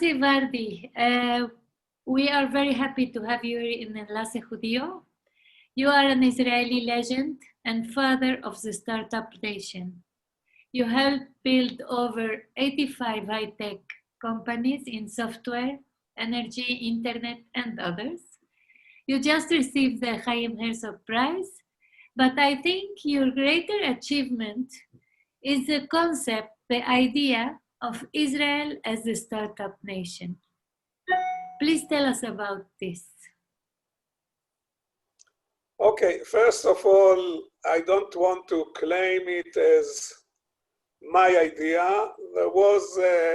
Yossi Vardi, we are very happy to have you here in Enlace Judío. You are an Israeli legend and father of the startup nation. You helped build over 85 high-tech companies in software, energy, internet, and others. You just received the Jaim Herzog Prize, but I think your greater achievement is the concept, the idea of Israel as a startup nation. Please tell us about this. Okay, first of all, I don't want to claim it as my idea.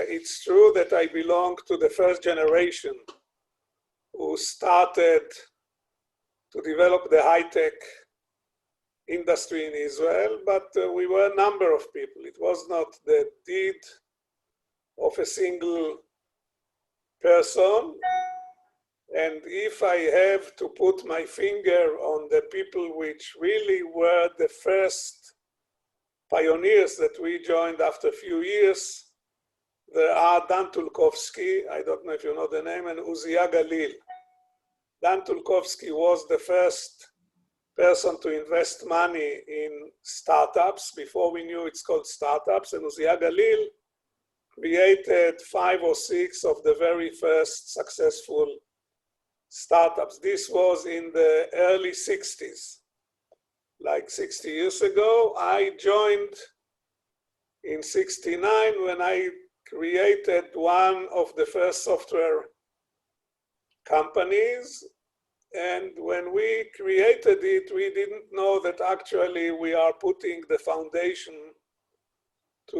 It's true that I belong to the first generation who started to develop the high-tech industry in Israel, but we were a number of people. It was not the deed of a single person. And if I have to put my finger on the people which really were the first pioneers that we joined after a few years, there are Dan Tulkovsky, I don't know if you know the name, and Uzziah Galil. Dan Tulkovsky was the first person to invest money in startups. Before we knew it's called startups, and Uzziah Galil created 5 or 6 of the very first successful startups. This was in the early 60s, like 60 years ago. I joined in 69 when I created one of the first software companies. And when we created it, we didn't know that actually we are putting the foundation to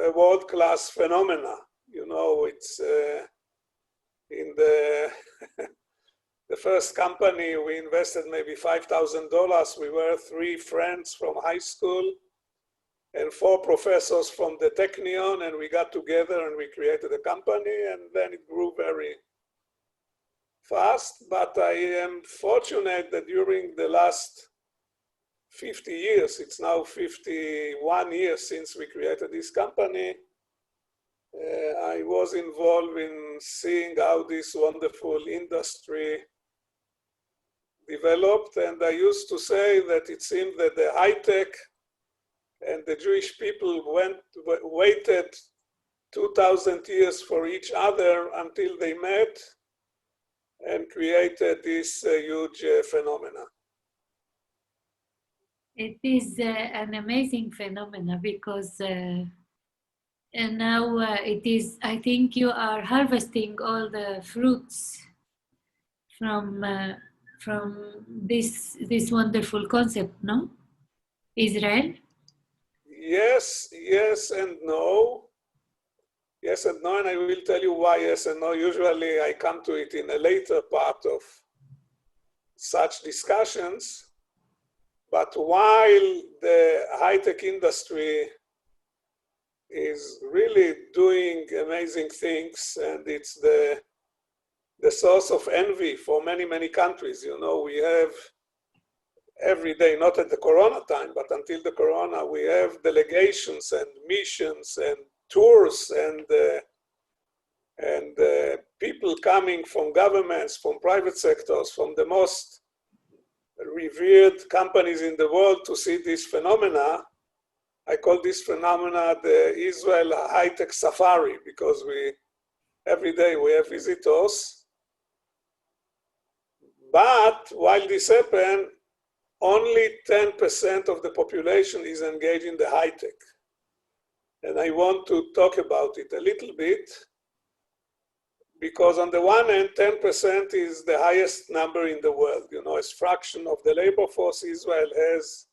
a world-class phenomena. You know, it's in the the first company, we invested maybe $5,000. We were 3 friends from high school and 4 professors from the Technion, and we got together and we created a company, and then it grew very fast. But I am fortunate that during the last 50 years, it's now 51 years since we created this company, I was involved in seeing how this wonderful industry developed. And I used to say that it seemed that the high-tech and the Jewish people waited 2,000 years for each other until they met and created this huge phenomena. It is an amazing phenomena because and now it is, I think you are harvesting all the fruits from this wonderful concept, no? Israel? Yes, yes and no. Yes and no, and I will tell you why yes and no. Usually I come to it in a later part of such discussions. But while the high-tech industry is really doing amazing things, and it's the source of envy for many, many countries. You know, we have every day, not at the Corona time, but until the Corona, we have delegations and missions and tours and people coming from governments, from private sectors, from the most revered companies in the world to see this phenomena. I call this phenomena the Israel high-tech safari, because every day we have visitors. But while this happens, only 10% of the population is engaged in the high-tech. And I want to talk about it a little bit, because on the one hand, 10% is the highest number in the world. You know, as fraction of the labor force, Israel has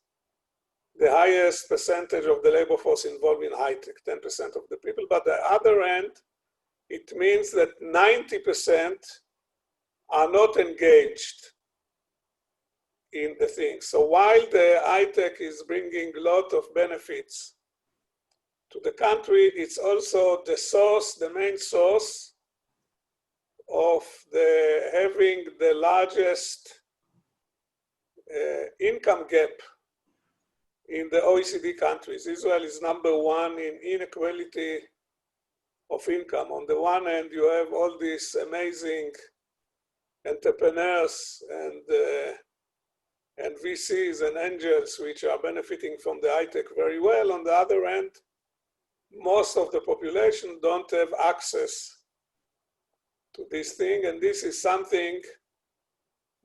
the highest percentage of the labor force involved in high-tech, 10% of the people. But on the other hand, it means that 90% are not engaged in the thing. So while the high-tech is bringing a lot of benefits to the country, it's also the source, the main source of having the largest income gap in the OECD countries. Israel is #1 in inequality of income. On the one hand, you have all these amazing entrepreneurs and VCs and angels which are benefiting from the high-tech very well. On the other hand, most of the population don't have access to this thing, and this is something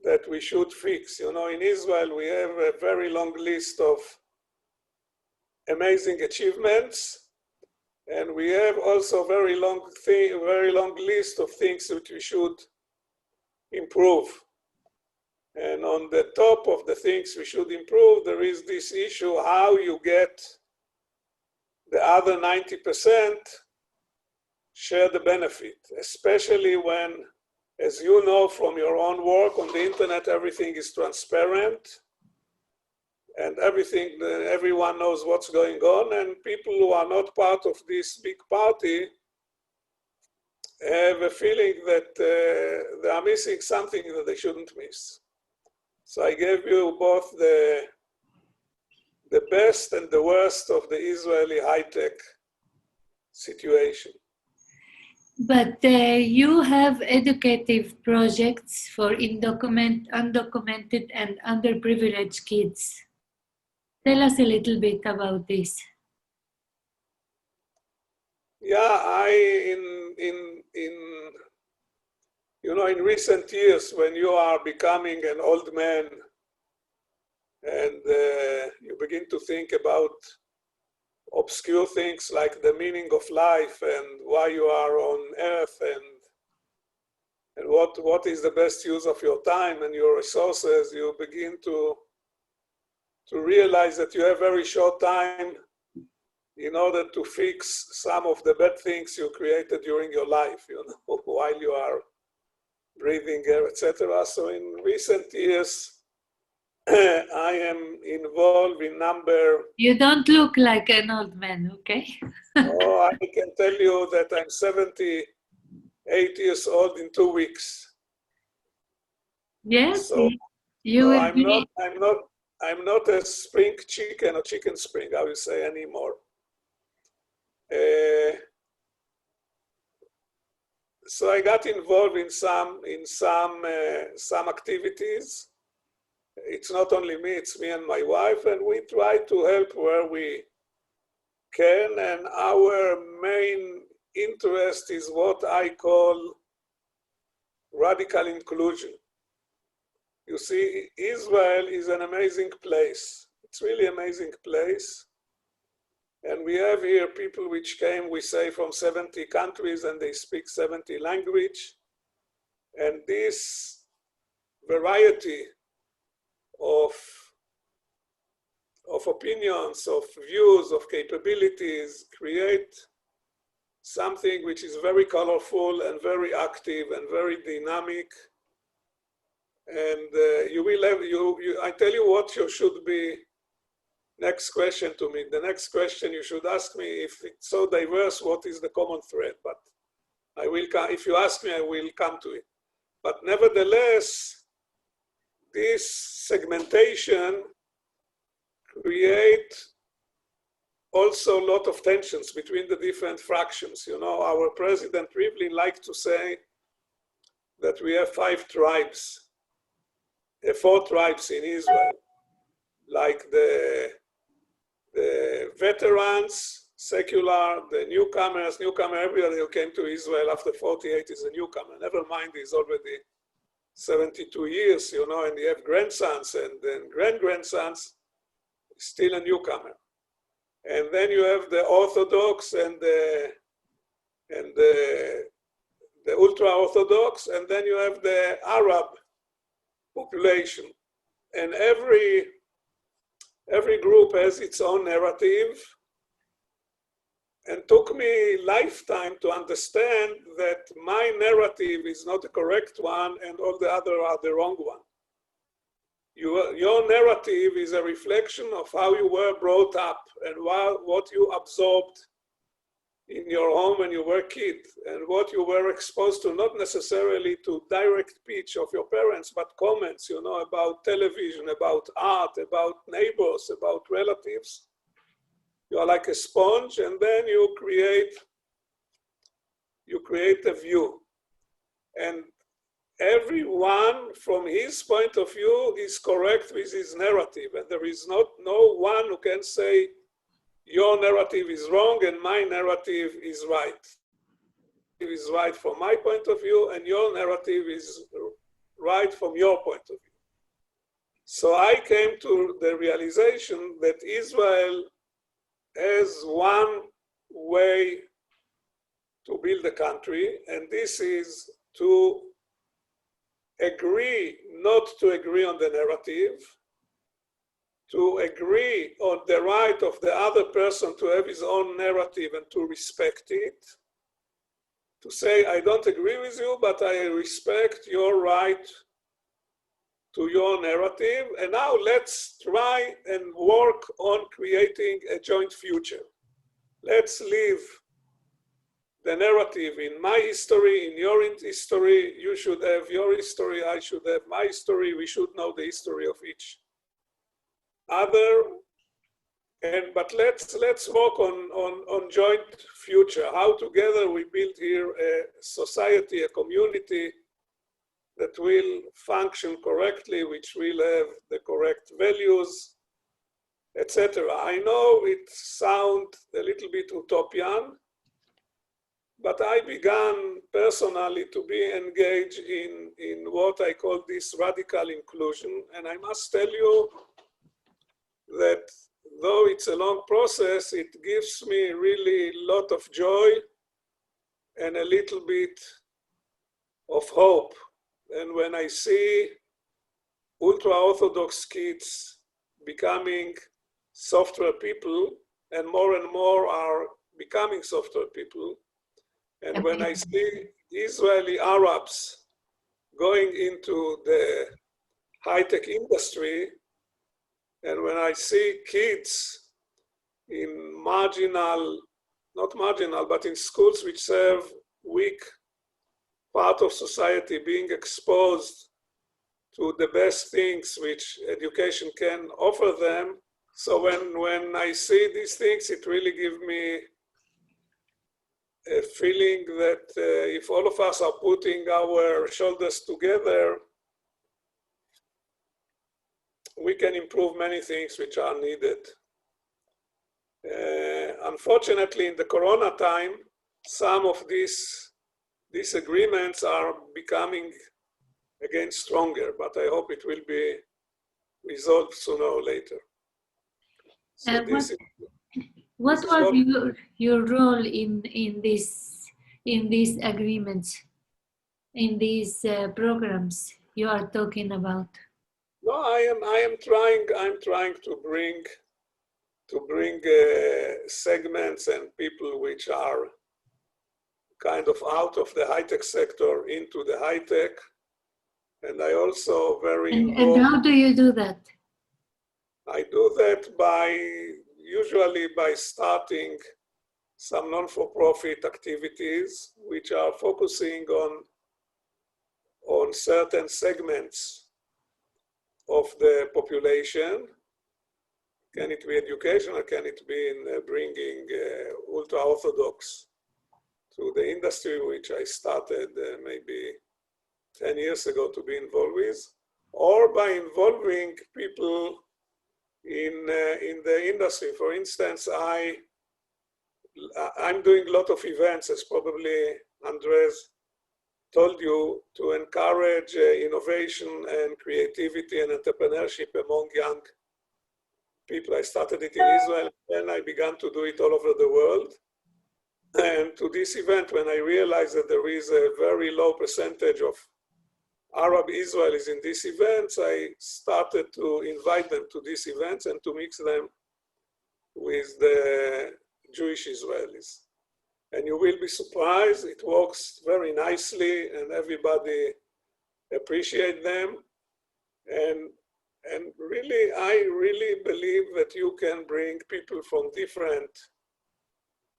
that we should fix. You know, in Israel, we have a very long list of amazing achievements, and we have also very long list of things that we should improve. And on the top of the things we should improve, there is this issue how you get the other 90% share the benefit, especially when, as you know from your own work on the internet, everything is transparent and everyone knows what's going on, and people who are not part of this big party have a feeling that they are missing something that they shouldn't miss. So I gave you both the best and the worst of the Israeli high-tech situation. But you have educative projects for undocumented and underprivileged kids. Tell us a little bit about this. Yeah, in recent years, when you are becoming an old man and you begin to think about obscure things like the meaning of life and why you are on earth and what is the best use of your time and your resources, you begin to realize that you have very short time in order to fix some of the bad things you created during your life, you know, while you are breathing air, etc. So in recent years, I am involved in You don't look like an old man, okay? Oh, I can tell you that I'm 78 years old in 2 weeks. Yes, so, you will be. I'm not a spring chicken or chicken spring, I will say, anymore. So I got involved in some activities. It's not only me, it's me and my wife, and we try to help where we can. And our main interest is what I call radical inclusion. You see, Israel is an amazing place. It's really an amazing place. And we have here people which came, we say, from 70 countries, and they speak 70 languages. And this variety of opinions, of views, of capabilities create something which is very colorful and very active and very dynamic. And I tell you what you should be. Next question to me. The next question you should ask me, if it's so diverse, what is the common thread? But I will come, if you ask me, I will come to it. But nevertheless, this segmentation create also a lot of tensions between the different fractions. You know, our president Rivlin liked to say that we have 5 tribes, 4 tribes in Israel, like the veterans, secular, the newcomers, everybody who came to Israel after 48 is a newcomer. Never mind, he's already 72 years, you know, and you have grandsons and then grand-grandsons, still a newcomer. And then you have the Orthodox and the ultra-Orthodox, and then you have the Arab population. And every group has its own narrative, and took me a lifetime to understand that my narrative is not the correct one and all the other are the wrong one. Your narrative is a reflection of how you were brought up and what you absorbed in your home when you were a kid, and what you were exposed to, not necessarily to direct pitch of your parents, but comments, you know, about television, about art, about neighbors, about relatives. You are like a sponge, and then you create you create a view. And everyone from his point of view is correct with his narrative. And there is no one who can say, your narrative is wrong and my narrative is right. It is right from my point of view and your narrative is right from your point of view. So I came to the realization that Israel has one way to build a country, and this is to agree not to agree on the narrative, to agree on the right of the other person to have his own narrative and to respect it, to say, I don't agree with you, but I respect your right to your narrative, and now let's try and work on creating a joint future. Let's leave the narrative in my history, in your history. You should have your history, I should have my history. We should know the history of each other. But let's work on joint future. How together we build here a society, a community that will function correctly, which will have the correct values, etc. I know it sounds a little bit utopian, but I began personally to be engaged in what I call this radical inclusion. And I must tell you that though it's a long process, it gives me really a lot of joy and a little bit of hope. And when I see ultra-Orthodox kids becoming software people, and more are becoming software people, and when I see Israeli Arabs going into the high-tech industry, and when I see kids in not marginal, but in schools which serve weak part of society being exposed to the best things which education can offer them. So when I see these things, it really gives me a feeling that if all of us are putting our shoulders together, we can improve many things which are needed. Unfortunately, in the Corona time, some of these disagreements are becoming again stronger, but I hope it will be resolved sooner or later. So what was your role in these agreements, in these programs you are talking about? No, I'm trying to bring segments and people which are kind of out of the high-tech sector into the high-tech. And I also And how do you do that? I do that usually by starting some non-for-profit activities which are focusing on certain segments of the population. Can it be education, or can it be in bringing ultra-Orthodox to the industry, which I started maybe 10 years ago to be involved with, or by involving people in the industry. For instance, I'm doing a lot of events, as probably Andres told you, to encourage innovation and creativity and entrepreneurship among young people. I started it in Israel, and I began to do it all over the world. And to this event, when I realized that there is a very low percentage of Arab Israelis in these events, I started to invite them to these events and to mix them with the Jewish Israelis. And you will be surprised, it works very nicely and everybody appreciates them. And really, I really believe that you can bring people from different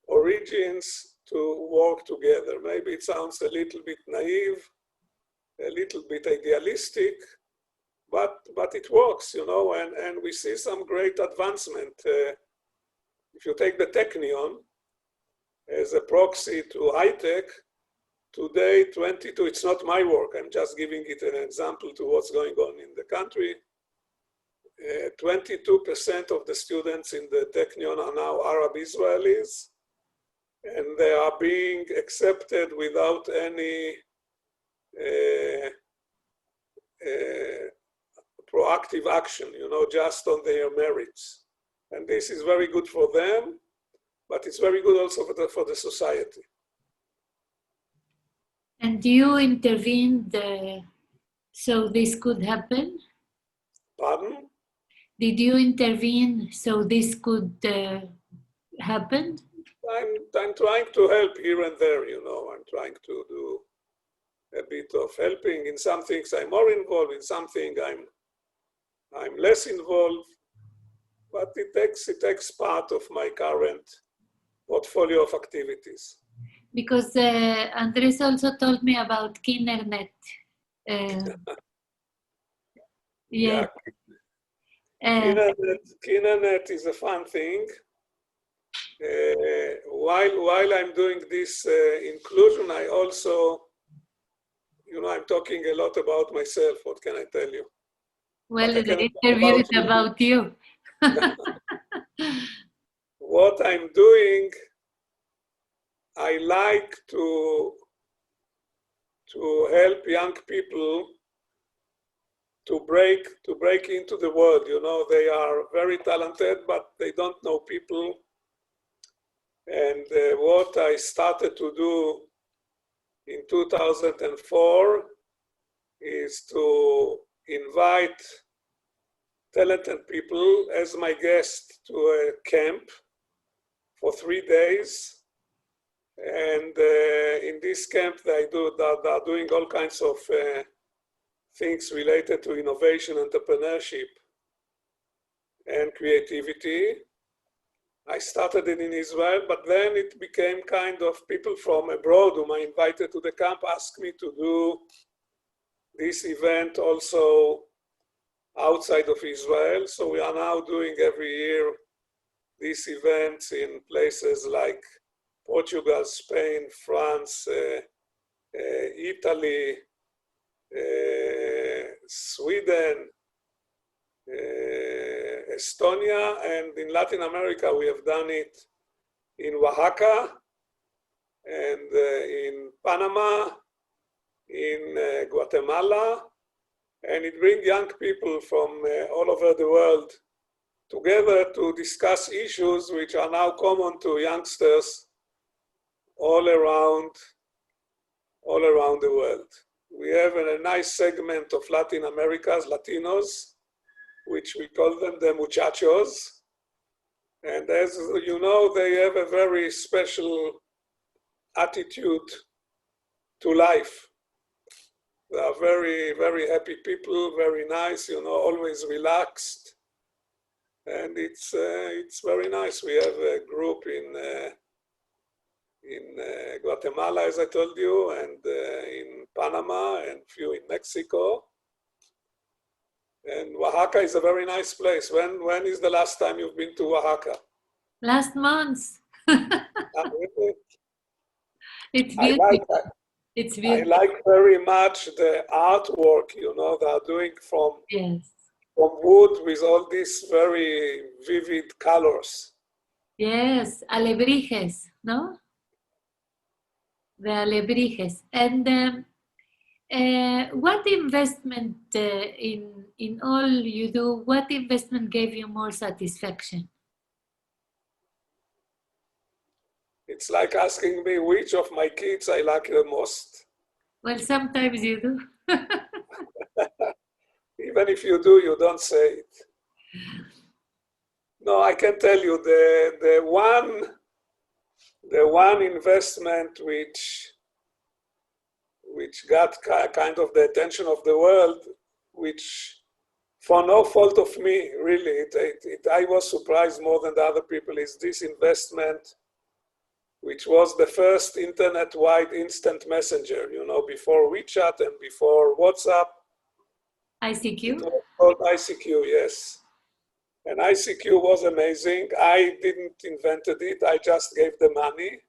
origins to work together. Maybe it sounds a little bit naive, a little bit idealistic, but it works, you know, and we see some great advancement. If you take the Technion as a proxy to high-tech, today 22, it's not my work, I'm just giving it an example to what's going on in the country. 22% of the students in the Technion are now Arab Israelis, and they are being accepted without any proactive action, just on their merits. And this is very good for them, but it's very good also for the society. And you intervened so this could happen? Pardon? Did you intervene so this could happen? I'm trying to help here and there, I'm trying to do a bit of helping. In some things I'm more involved, in something I'm less involved, but it takes part of my current portfolio of activities. Because Andres also told me about Kindernet. Yeah. Kindernet is a fun thing. While I'm doing this inclusion, I also, I'm talking a lot about myself. What can I tell you? Well, the interview is about you. What I'm doing, I like to help young people to break into the world. They are very talented, but they don't know people. And what I started to do in 2004 is to invite talented people as my guest to a camp for 3 days. And in this camp, they are doing all kinds of things related to innovation, entrepreneurship, and creativity. I started it in Israel, but then it became kind of people from abroad whom I invited to the camp asked me to do this event also outside of Israel. So we are now doing every year these events in places like Portugal, Spain, France, Italy, Sweden, Estonia, and in Latin America we have done it in Oaxaca and in Panama, in Guatemala, and it brings young people from all over the world together to discuss issues which are now common to youngsters all around the world. We have a nice segment of Latin America's Latinos, which we call them the muchachos. And as you know, they have a very special attitude to life. They are very, very happy people, very nice, always relaxed. And it's very nice. We have a group in Guatemala, as I told you, and in Panama, and a few in Mexico. And Oaxaca is a very nice place. When is the last time you've been to Oaxaca? Last month. Really? It's beautiful. It's beautiful. I like very much the artwork, they are doing from wood with all these very vivid colors. Yes, alebrijes, no? The alebrijes. And what investment in all you do, what investment gave you more satisfaction? It's like asking me which of my kids I like the most. Well, sometimes you do. Even if you do, you don't say it. No, I can tell you the one investment which got kind of the attention of the world, which for no fault of me, really, I was surprised more than the other people, is this investment, which was the first internet-wide instant messenger, before WeChat and before WhatsApp. ICQ? It was called ICQ, yes. And ICQ was amazing. I didn't invent it, I just gave the money.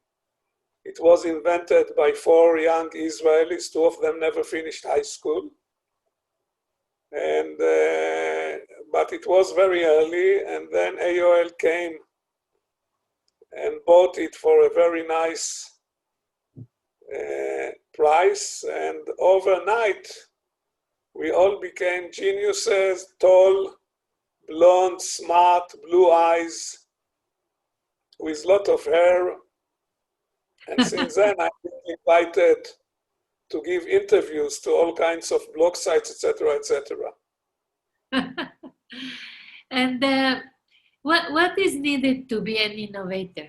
It was invented by 4 young Israelis. 2 of them never finished high school. And, but it was very early, and then AOL came and bought it for a very nice price, and overnight we all became geniuses, tall, blonde, smart, blue eyes, with a lot of hair. And since then I've been invited to give interviews to all kinds of blog sites, etc., etc. And what is needed to be an innovator?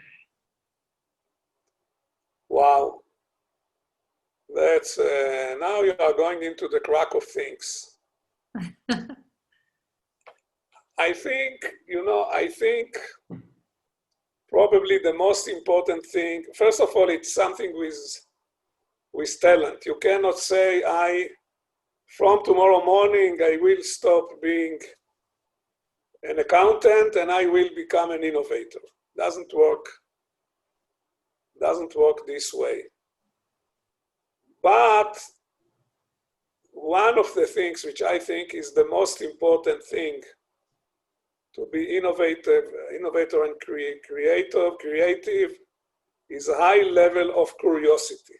Wow. That's, now you are going into the crack of things. I think, I think probably the most important thing, first of all, it's something with talent. You cannot say, from tomorrow morning, I will stop being an accountant and I will become an innovator. Doesn't work this way. But one of the things which I think is the most important thing to be innovator and creative is a high level of curiosity.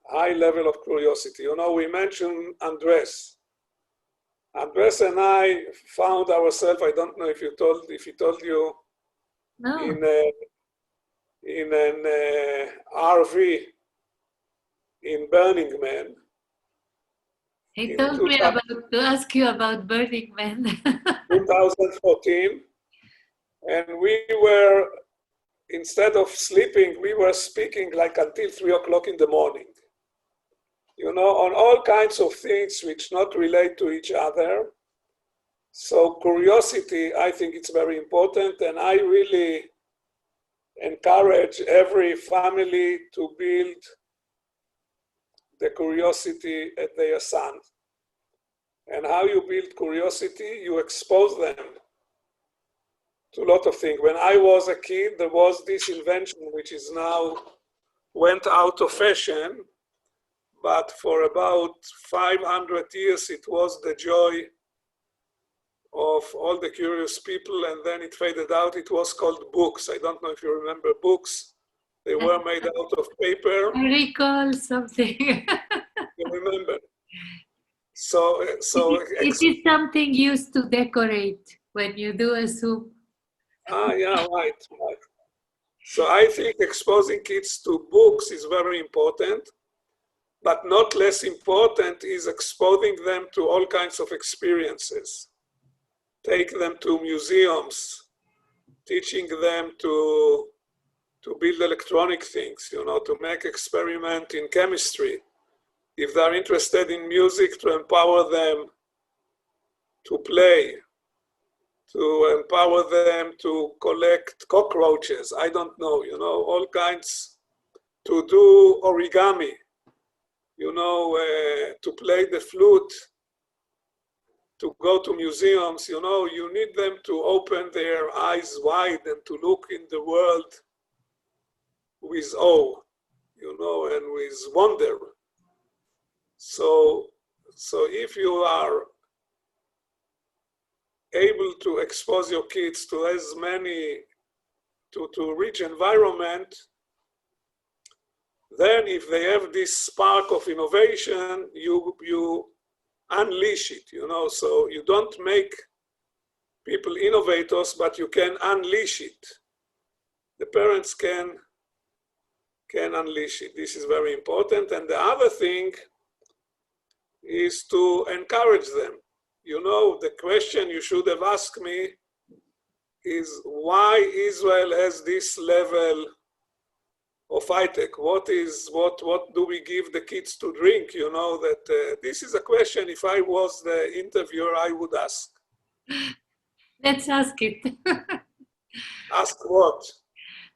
High level of curiosity. We mentioned Andres. Andres and I found ourselves, I don't know if he told you, No. in an RV in Burning Man. He told me to ask you about Burning Man. 2014, and we were, instead of sleeping, we were speaking like until 3 o'clock in the morning. On all kinds of things which not relate to each other. So curiosity, I think it's very important, and I really encourage every family to build the curiosity at their son. And how you build curiosity, you expose them to a lot of things. When I was a kid, there was this invention which is now went out of fashion, but for about 500 years, it was the joy of all the curious people, and then it faded out. It was called books. I don't know if you remember books. They were made out of paper. I recall something. You remember? So it is something used to decorate when you do a soup. Yeah, right. So I think exposing kids to books is very important, but not less important is exposing them to all kinds of experiences. Take them to museums, teaching them to build electronic things, to make experiment in chemistry. If they're interested in music, to empower them to play, to empower them to collect cockroaches, I don't know, all kinds, to do origami, to play the flute, to go to museums, you need them to open their eyes wide and to look in the world with awe, and with wonder. So if you are able to expose your kids to as many, to rich environment, then if they have this spark of innovation, you unleash it, so you don't make people innovators, but you can unleash it. The parents can unleash it. This is very important. And the other thing is to encourage them. The question you should have asked me is why Israel has this level of high-tech. What do we give the kids to drink? That this is a question, if I was the interviewer, I would ask. Let's ask it. Ask what?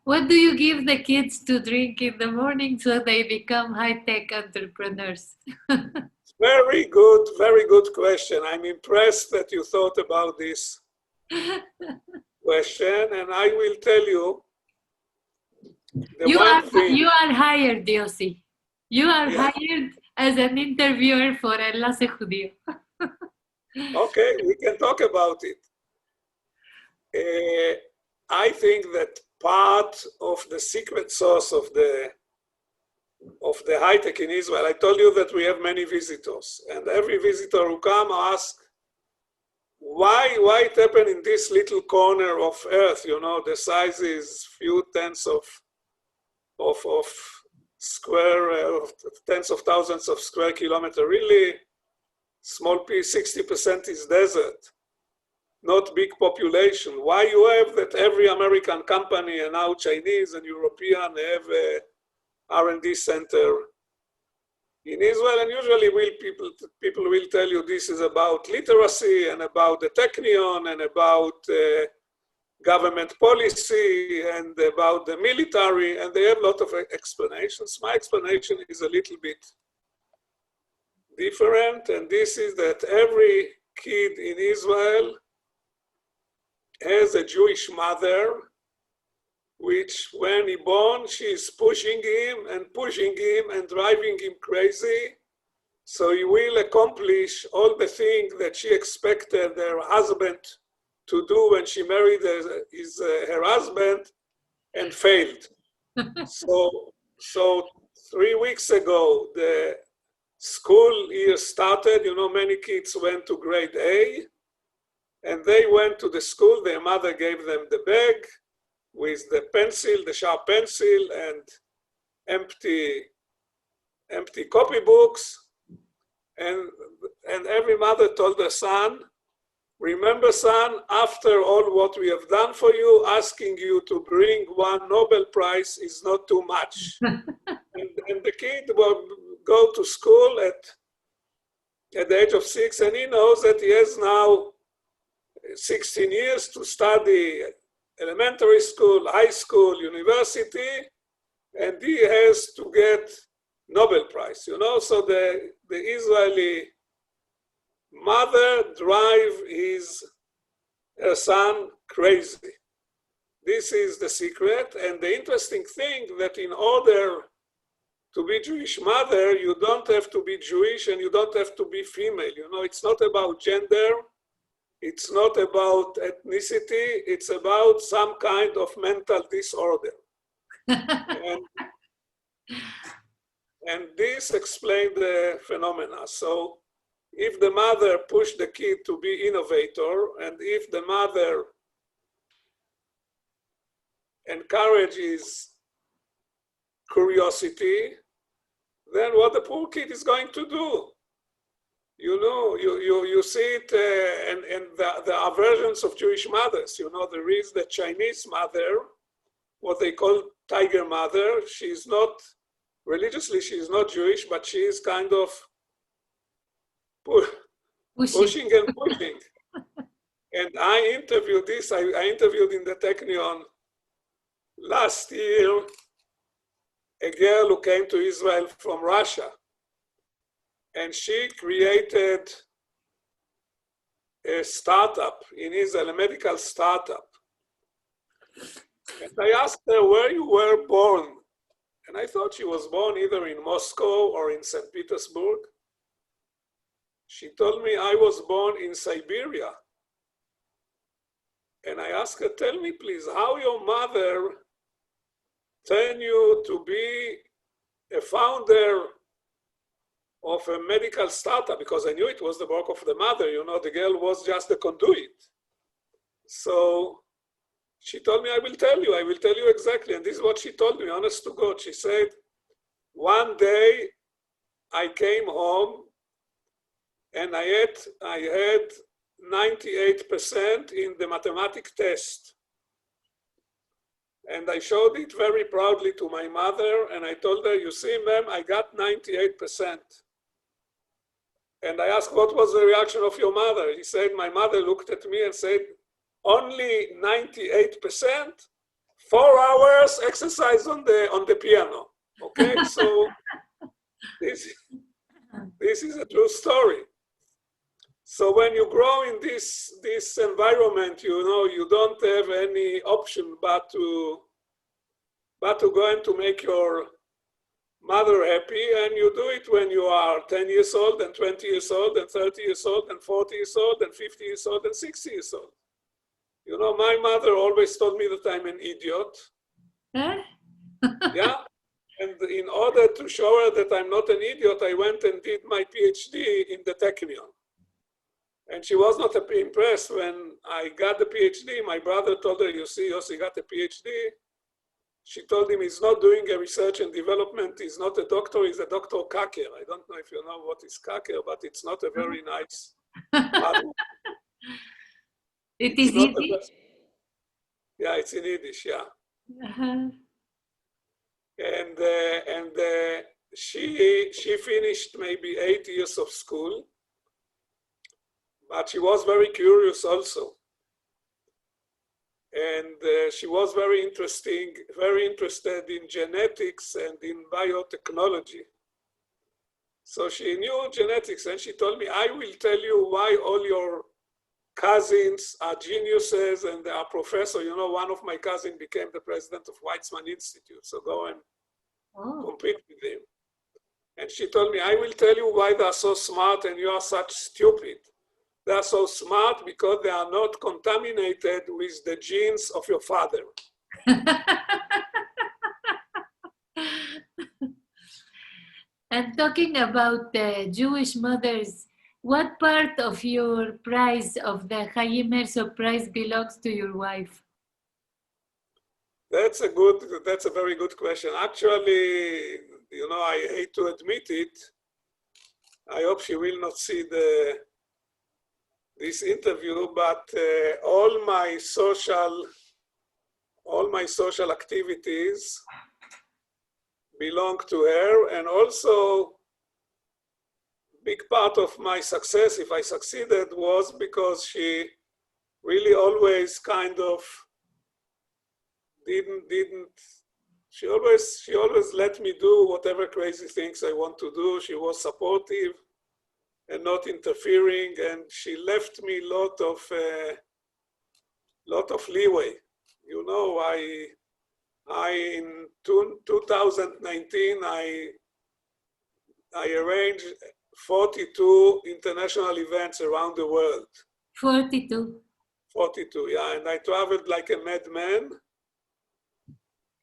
What do you give the kids to drink in the morning so they become high-tech entrepreneurs? Very good question. I'm impressed that you thought about this question, and I will tell you You one are thing. you are hired, Yossi. You are Yeah. hired as an interviewer for Enlace Judío. Okay, we can talk about it. I think that part of the secret sauce of the high tech in Israel, I told you that we have many visitors, and every visitor who come asks, why it happened in this little corner of earth, you know, the size is few tens of square, tens of thousands of square kilometer, really small piece, 60% is desert, not big population. Why you have that every American company and now Chinese and European have a R&D center in Israel? And usually people will tell you this is about literacy and about the technion and about government policy and about the military, and they have a lot of explanations. My explanation is a little bit different, and this is that every kid in Israel has a Jewish mother, which when he born, she is pushing him and driving him crazy. So he will accomplish all the things that she expected her husband to do when she married her husband and failed. So 3 weeks ago, the school year started. You know, many kids went to grade A, and they went to the school. Their mother gave them the bag with the pencil, the sharp pencil, and empty copybooks. And every mother told her son, remember, son, after all what we have done for you, asking you to bring one Nobel Prize is not too much. and the kid will go to school at the age of 6, and he knows that he has now 16 years to study elementary school, high school, university, and he has to get Nobel Prize, you know? So the Israeli mother drive her son crazy. This is the secret. And the interesting thing that in order to be Jewish mother, you don't have to be Jewish and you don't have to be female. You know, it's not about gender. It's not about ethnicity. It's about some kind of mental disorder. and this explains the phenomena. So if the mother pushed the kid to be innovator, and if the mother encourages curiosity, then what the poor kid is going to do? You know, you see it and there are versions of Jewish mothers. You know, there is the Chinese mother, what they call tiger mother. She's not, religiously, she's not Jewish, but she is kind of pushing and pushing. And I interviewed this, I interviewed in the Technion last year a girl who came to Israel from Russia. And she created a startup in Israel, a medical startup. And I asked her where you were born. And I thought she was born either in Moscow or in St. Petersburg. She told me I was born in Siberia. And I asked her, tell me please, how your mother turned you to be a founder of a medical startup, because I knew it was the work of the mother, you know, the girl was just the conduit. So she told me, I will tell you exactly. And this is what she told me, honest to God. She said, one day I came home and I had 98% in the mathematics test. And I showed it very proudly to my mother, and I told her, you see, ma'am, I got 98%. And I asked, what was the reaction of your mother? He said, my mother looked at me and said, only 98%, 4 hours exercise on the piano. Okay, so this is a true story. So when you grow in this environment, you know, you don't have any option but but to go and to make your mother happy, and you do it when you are 10 years old and 20 years old and 30 years old and 40 years old and 50 years old and 60 years old. You know, my mother always told me that I'm an idiot. Huh? Yeah. And in order to show her that I'm not an idiot, I went and did my PhD in the Technion. And she was not impressed when I got the PhD. My brother told her, you see, Yossi got a PhD. She told him he's not doing a research and development. He's not a doctor, he's a Dr. Kaker. I don't know if you know what is Kaker, but it's not a very nice word. It is Yiddish? Yeah, it's in Yiddish, yeah. Uh-huh. And she finished maybe 8 years of school, but she was very curious also. And she was very interested in genetics and in biotechnology. So she knew genetics, and she told me, I will tell you why all your cousins are geniuses and they are professors. You know, one of my cousins became the president of Weizmann Institute, so go and compete with him. And she told me, I will tell you why they are so smart and you are such stupid. They are so smart because they are not contaminated with the genes of your father. And talking about the Jewish mothers, what part of your prize, of the Jaim Herzog prize, belongs to your wife? That's a very good question. Actually, you know, I hate to admit it. I hope she will not see this interview, but all my social activities belong to her, and also big part of my success, if I succeeded, was because she really always kind of she always let me do whatever crazy things I want to do. She was supportive and not interfering, and she left me a lot of leeway. You know, in 2019, I arranged 42 international events around the world. 42. 42, yeah, and I traveled like a madman.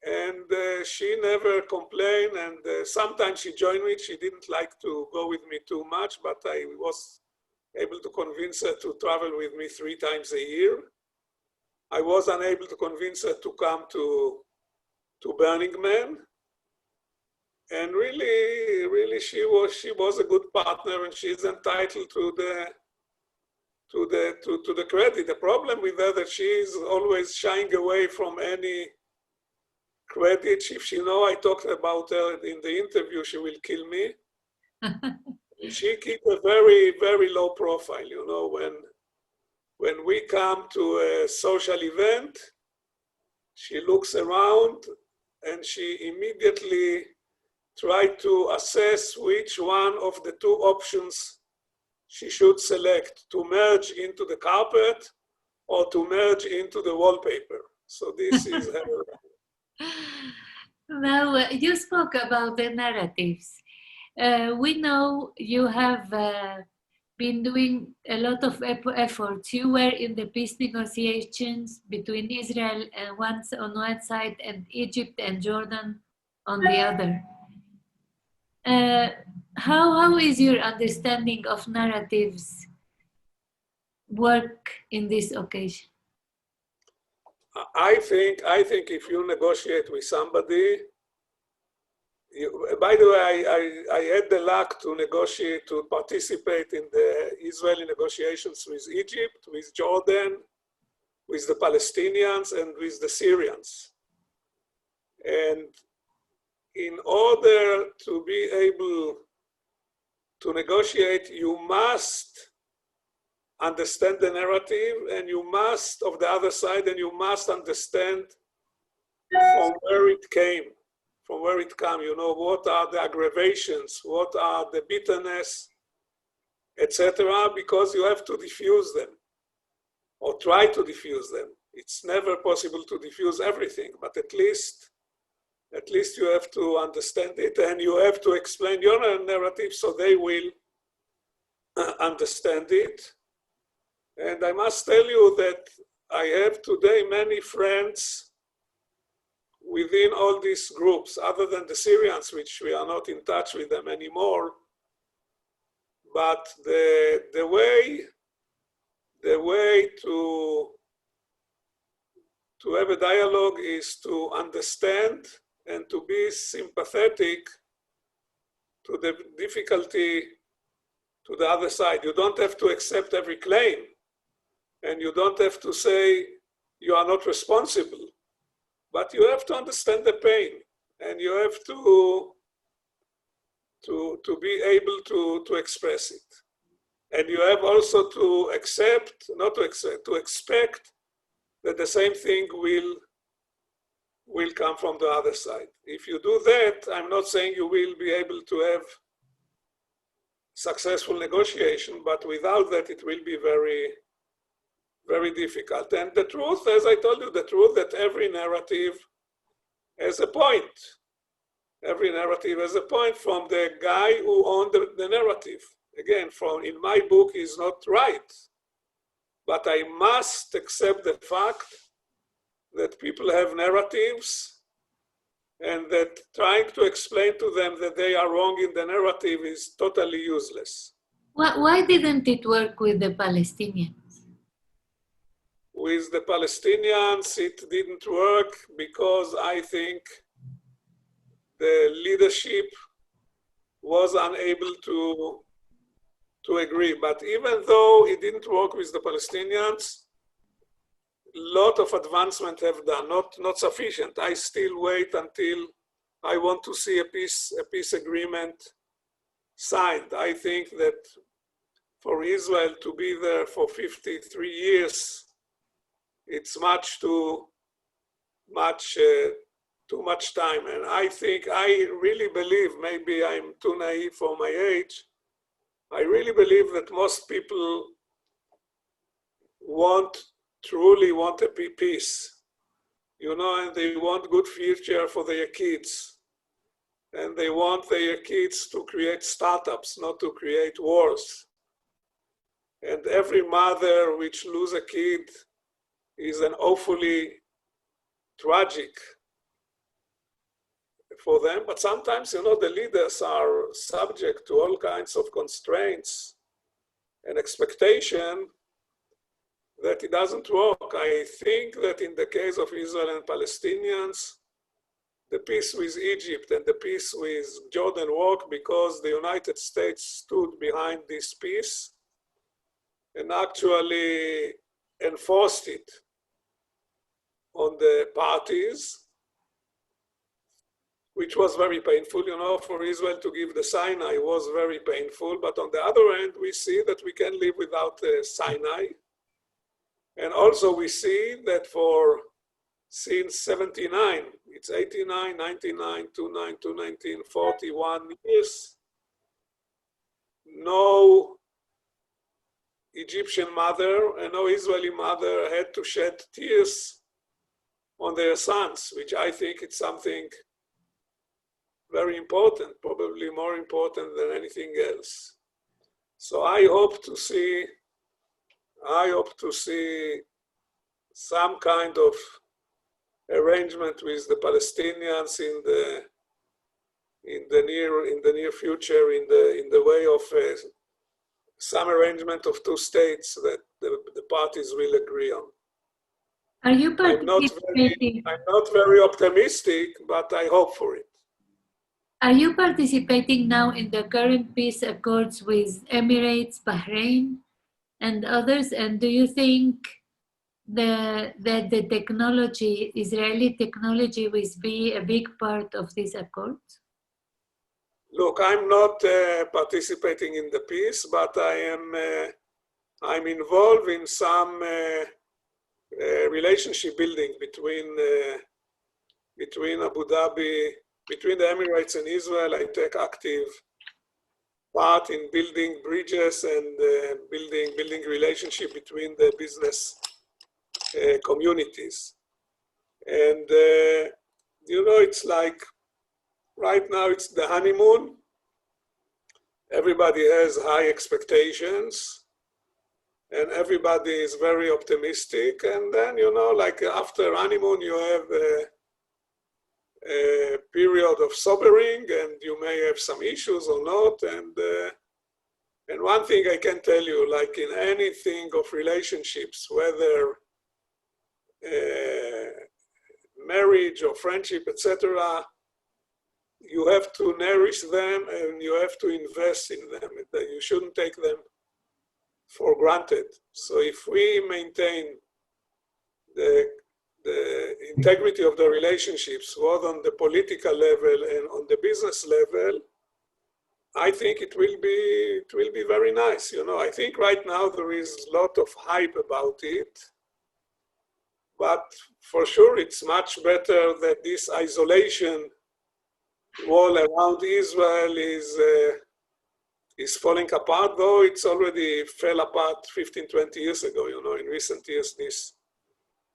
And she never complained, and sometimes she joined me. She didn't like to go with me too much, but I was able to convince her to travel with me 3 times a year. I was unable to convince her to come to Burning Man. And really, she was a good partner, and she's entitled to the credit. The problem with her that she is always shying away from any credit. If she know I talked about her in the interview, she will kill me. She keeps a very, very low profile. You know, when we come to a social event, she looks around and she immediately tries to assess which one of the 2 options she should select, to merge into the carpet or to merge into the wallpaper. So this is her. Now, you spoke about the narratives. We know you have been doing a lot of efforts. You were in the peace negotiations between Israel on one side and Egypt and Jordan on the other. How is your understanding of narratives work in this occasion? I think if you negotiate with somebody, by the way, I had the luck to participate in the Israeli negotiations with Egypt, with Jordan, with the Palestinians, and with the Syrians. And in order to be able to negotiate, you must understand the narrative, and you must, of the other side, and you must understand from where it came, you know, what are the aggravations, what are the bitterness, etc., because you have to diffuse them, or try to diffuse them. It's never possible to diffuse everything, but at least at least you have to understand it, and you have to explain your narrative so they will understand it. And I must tell you that I have today many friends within all these groups, other than the Syrians, which we are not in touch with them anymore. But the way to have a dialogue is to understand and to be sympathetic to the difficulty to the other side. You don't have to accept every claim, and you don't have to say you are not responsible, but you have to understand the pain, and you have to be able to express it. And you have also to accept, not to accept, to expect that the same thing will come from the other side. If you do that, I'm not saying you will be able to have successful negotiation, but without that, it will be very, very difficult. And the truth, as I told you, the truth that every narrative has a point. Every narrative has a point from the guy who owned the narrative. Again, in my book is not right, but I must accept the fact that people have narratives, and that trying to explain to them that they are wrong in the narrative is totally useless. Why didn't it work with the Palestinians? With the Palestinians, it didn't work because I think the leadership was unable to agree. But even though it didn't work with the Palestinians, a lot of advancement have done, not sufficient. I still wait until I want to see a peace agreement signed. I think that for Israel to be there for 53 years, it's too much time. And I think, I really believe, maybe I'm too naive for my age, I really believe that most people truly want a peace, and they want good future for their kids. And they want their kids to create startups, not to create wars. And every mother which loses a kid is an awfully tragic for them. But sometimes, the leaders are subject to all kinds of constraints and expectation that it doesn't work. I think that in the case of Israel and Palestinians, the peace with Egypt and the peace with Jordan worked because the United States stood behind this peace and actually enforced it on the parties, which was very painful. For Israel to give the Sinai was very painful. But on the other hand, we see that we can live without Sinai. And also we see that since 79, it's 89, 99, 29, 219, 41 years, no Egyptian mother and no Israeli mother had to shed tears on their sons, which I think it's something very important, probably more important than anything else. So I hope to see some kind of arrangement with the Palestinians in the near future, in the way of some arrangement of two states that the parties will agree on. Are you participating? I'm not very optimistic, but I hope for it. Are you participating now in the current peace accords with Emirates, Bahrain, and others? And do you think that the technology, Israeli technology, will be a big part of these accords? Look, I'm not participating in the peace, but I'm involved in some relationship building between Abu Dhabi, between the Emirates and Israel. I take active part in building bridges and building relationship between the business communities. And you know, it's like right now it's the honeymoon. Everybody has high expectations and everybody is very optimistic. And then, you know, like after honeymoon, you have a period of sobering and you may have some issues or not. And one thing I can tell you, like in anything of relationships, whether marriage or friendship, etc., you have to nourish them and you have to invest in them. You shouldn't take them for granted. So if we maintain the integrity of the relationships, both on the political level and on the business level, I think it will be very nice. You know, I think right now there is a lot of hype about it, but for sure it's much better that this isolation wall around Israel is falling apart, though it's already fell apart 15, 20 years ago. You know, in recent years,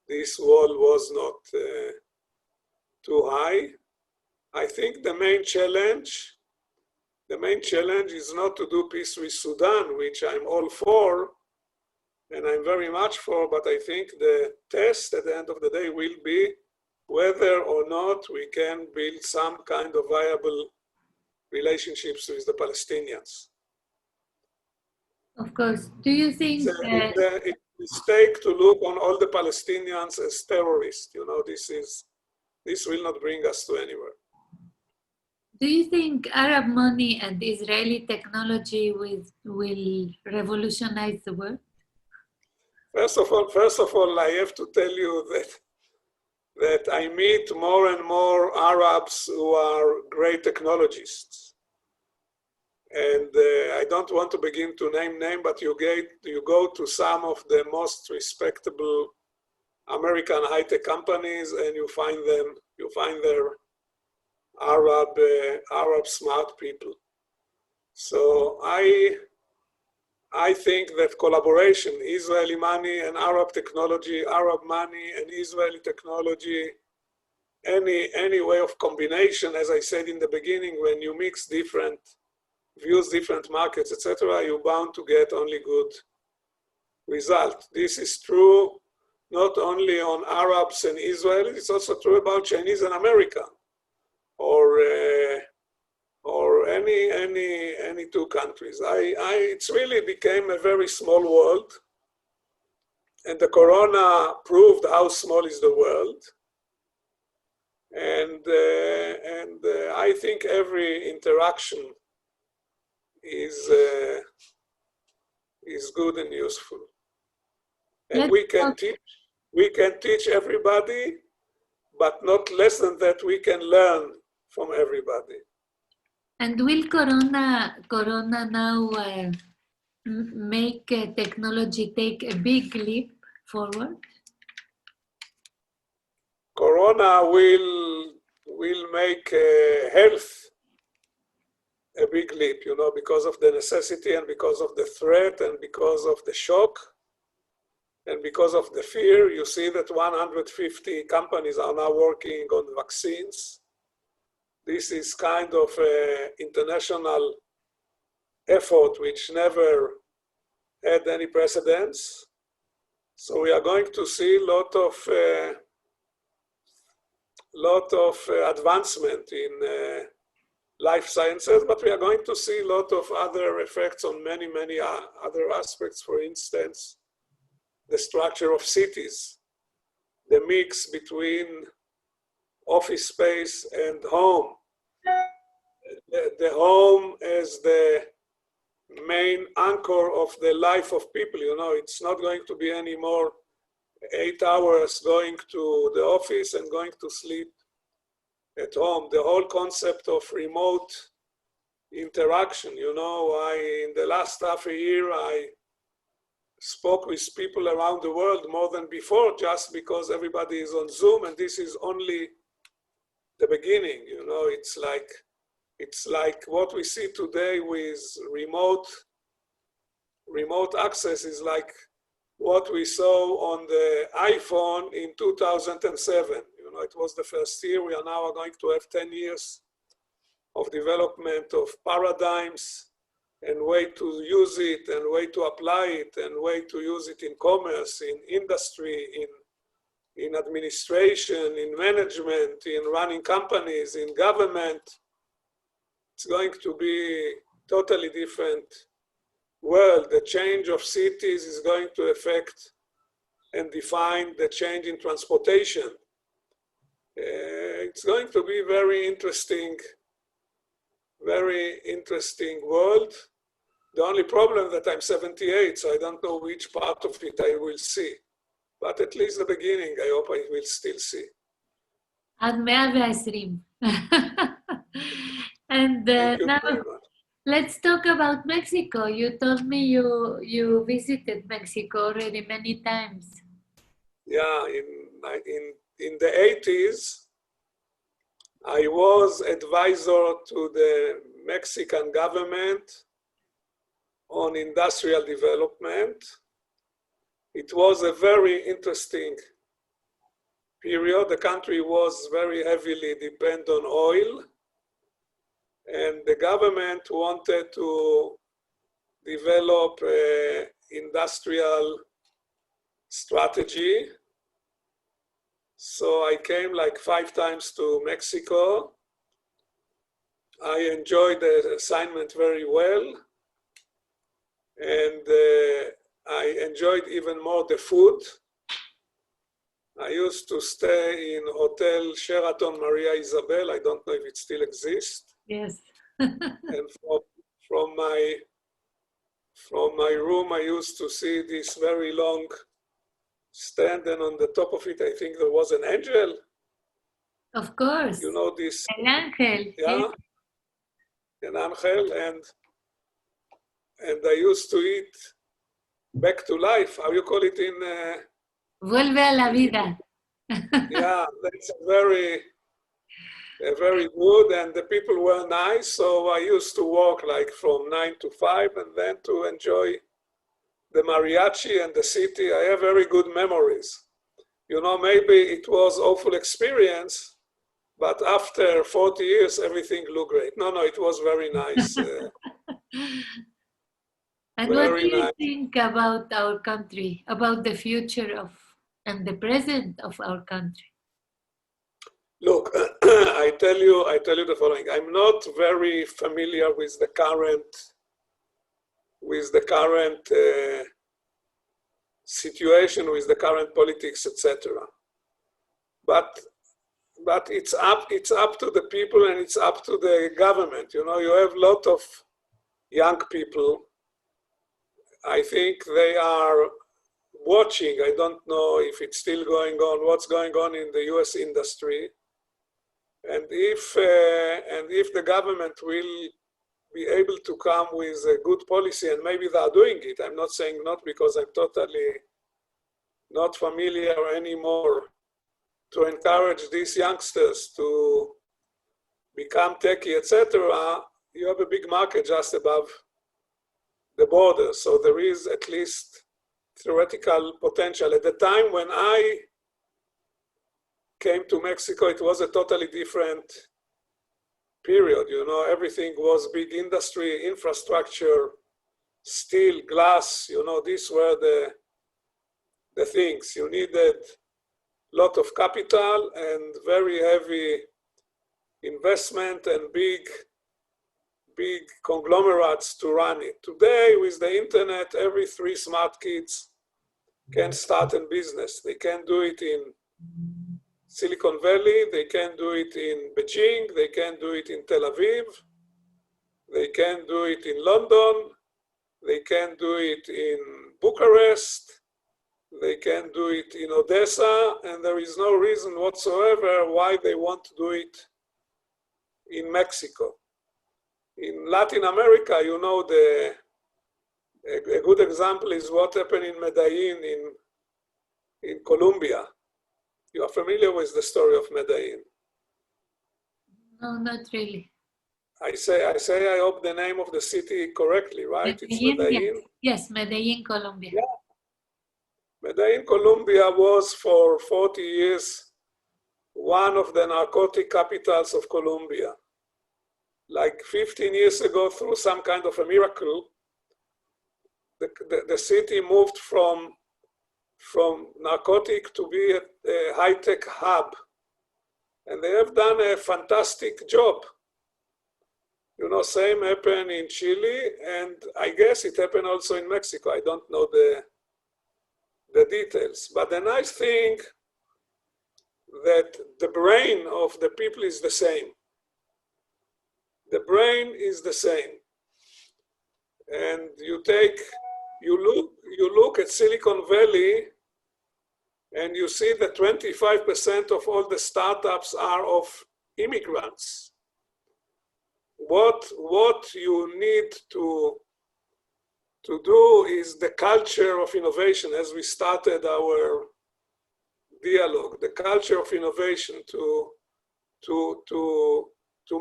this wall was not too high. I think the main challenge is not to do peace with Sudan, which I'm all for, and I'm very much for, but I think the test at the end of the day will be whether or not we can build some kind of viable relationships with the Palestinians. Of course. Do you think It's a mistake to look on all the Palestinians as terrorists. You know, this will not bring us to anywhere. Do you think Arab money and Israeli technology will revolutionize the world? First of all, I have to tell you that I meet more and more Arabs who are great technologists. And I don't want to begin to name, but you go to some of the most respectable American high-tech companies and you find their Arab smart people. So I think that collaboration, Israeli money and Arab technology, Arab money and Israeli technology, any way of combination, as I said in the beginning, when you mix different views, different markets, etc., you're bound to get only good result. This is true not only on Arabs and Israelis, it's also true about Chinese and America, or any two countries. It's really became a very small world, and the corona proved how small is the world. And I think every interaction is good and useful. And we can teach everybody, but not less than that, we can learn from everybody. And will Corona now make technology take a big leap forward? Corona will make health a big leap, you know, because of the necessity and because of the threat and because of the shock and because of the fear. You see that 150 companies are now working on vaccines. This is kind of an international effort which never had any precedence. So we are going to see a lot of advancement in life sciences, but we are going to see a lot of other effects on many other aspects. For instance, the structure of cities, the mix between office space and home, the home as the main anchor of the life of people. You know, it's not going to be anymore 8 hours going to the office and going to sleep at home. The whole concept of remote interaction, you know, in the last half a year, I spoke with people around the world more than before, just because everybody is on Zoom, and this is only the beginning. You know, it's like what we see today with remote access is like what we saw on the iPhone in 2007. You it was the first year. We are now going to have 10 years of development of paradigms and way to use it and way to apply it and way to use it in commerce, in industry, in administration, in management, in running companies, in government. It's going to be totally different world. The change of cities is going to affect and define the change in transportation. It's going to be very interesting world. The only problem that I'm 78, so I don't know which part of it I will see. But at least the beginning, I hope I will still see. עד 120. And now let's talk about Mexico. You told me you visited Mexico already many times. Yeah, in the 80s, I was advisor to the Mexican government on industrial development. It was a very interesting period. The country was very heavily dependent on oil, and the government wanted to develop an industrial strategy. So I came like 5 times to Mexico. I enjoyed the assignment very well. And I enjoyed even more the food. I used to stay in Hotel Sheraton Maria Isabel. I don't know if it still exists. Yes. And from my room, I used to see this very long stand, and on the top of it, I think there was an angel. Of course. You know this? An ángel. Yeah, an angel, and I used to eat back to life. How you call it in? Vuelve a la vida. Yeah, that's very good, and the people were nice. So I used to work like from 9 to 5, and then to enjoy the mariachi and the city. I have very good memories. You know, maybe it was awful experience, but after 40 years, everything looked great. No, it was very nice. And what do you think about our country, about the future of and the present of our country? Look, I tell you the following. I'm not very familiar with the current situation, with the current politics, etc. But it's up to the people, and it's up to the government. You know, you have a lot of young people. I think they are watching. I don't know if it's still going on, what's going on in the US industry. And if the government will be able to come with a good policy, and maybe they are doing it. I'm not saying not, because I'm totally not familiar anymore, to encourage these youngsters to become techie, etc. You have a big market just above the border. So there is at least theoretical potential. At the time when I came to Mexico, it was a totally different period. You know, everything was big industry, infrastructure, steel, glass. You know, these were the things. You needed a lot of capital and very heavy investment and big conglomerates to run it. Today, with the internet, every 3 smart kids can start a business. They can do it in Silicon Valley, they can do it in Beijing, they can do it in Tel Aviv, they can do it in London, they can do it in Bucharest, they can do it in Odessa, and there is no reason whatsoever why they want to do it in Mexico. In Latin America, you know, a good example is what happened in Medellin in Colombia. You are familiar with the story of Medellin? No, not really. I say, I hope the name of the city correctly, right? Medellin, it's Medellin. Yes, Medellin, Colombia. Yeah. Medellin, Colombia was for 40 years one of the narcotic capitals of Colombia. Like 15 years ago, through some kind of a miracle, the city moved from narcotic to be a high-tech hub. And they have done a fantastic job. You know, same happened in Chile, and I guess it happened also in Mexico. I don't know the details. But the nice thing that the brain of the people is the same. The brain is the same. And you look at Silicon Valley, and you see that 25% of all the startups are of immigrants. What you need to do is the culture of innovation, as we started our dialogue, the culture of innovation to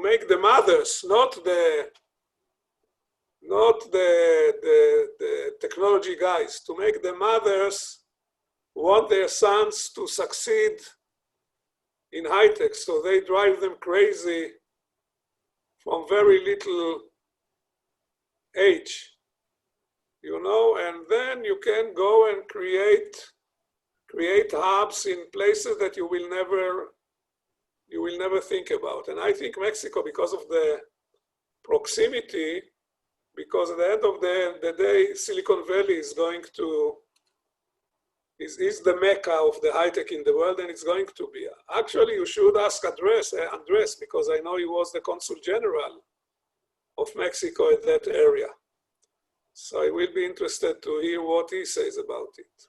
make the mothers, not the technology guys, to make the mothers want their sons to succeed in high tech, so they drive them crazy from very little age, you know, and then you can go and create hubs in places that you will never think about. And I think Mexico, because of the proximity, because at the end of the day, Silicon Valley is going to is the mecca of the high tech in the world, and it's going to be. Actually, you should ask Andres, because I know he was the consul general of Mexico in that area. So I will be interested to hear what he says about it.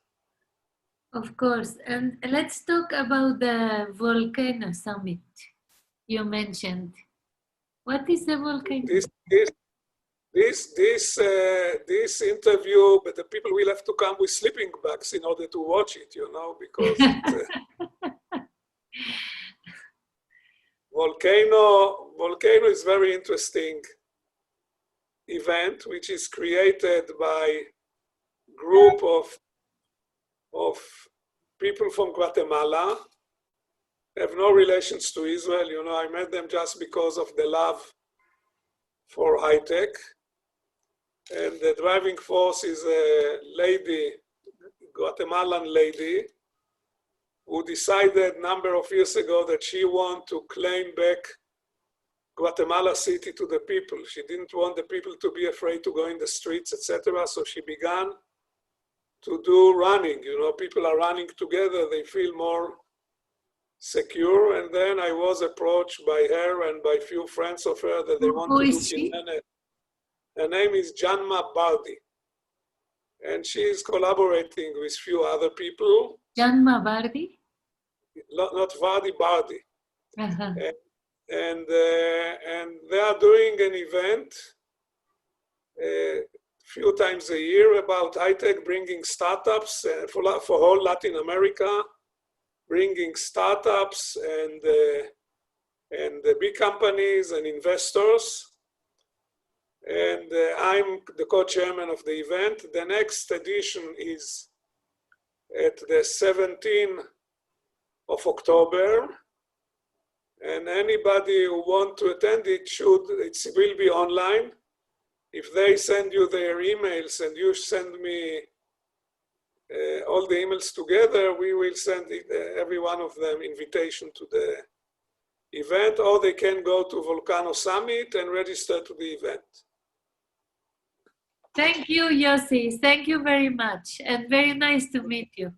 Of course, and let's talk about the Volcano Summit you mentioned. What is the volcano? This interview, but the people will have to come with sleeping bags in order to watch it, you know, because Volcano is very interesting event, which is created by group of people from Guatemala, have no relations to Israel. You know, I met them just because of the love for high tech. And the driving force is a lady, Guatemalan lady, who decided a number of years ago that she wanted to claim back Guatemala City to the people. She didn't want the people to be afraid to go in the streets, etc. So she began to do running. You know, people are running together, they feel more secure. And then I was approached by her and by a few friends of her that they want to do Tiene. Her name is Yossi Vardi, and she is collaborating with few other people. Yossi Vardi? Not Vardi, Vardi. Uh-huh. And they are doing an event a few times a year about high tech, bringing startups for whole Latin America, bringing startups and the big companies and investors. And I'm the co-chairman of the event. The next edition is at the 17th of October. And anybody who wants to attend it it will be online. If they send you their emails and you send me all the emails together, we will send every one of them invitation to the event, or they can go to Volcano Summit and register to the event. Thank you, Yossi. Thank you very much. And very nice to meet you.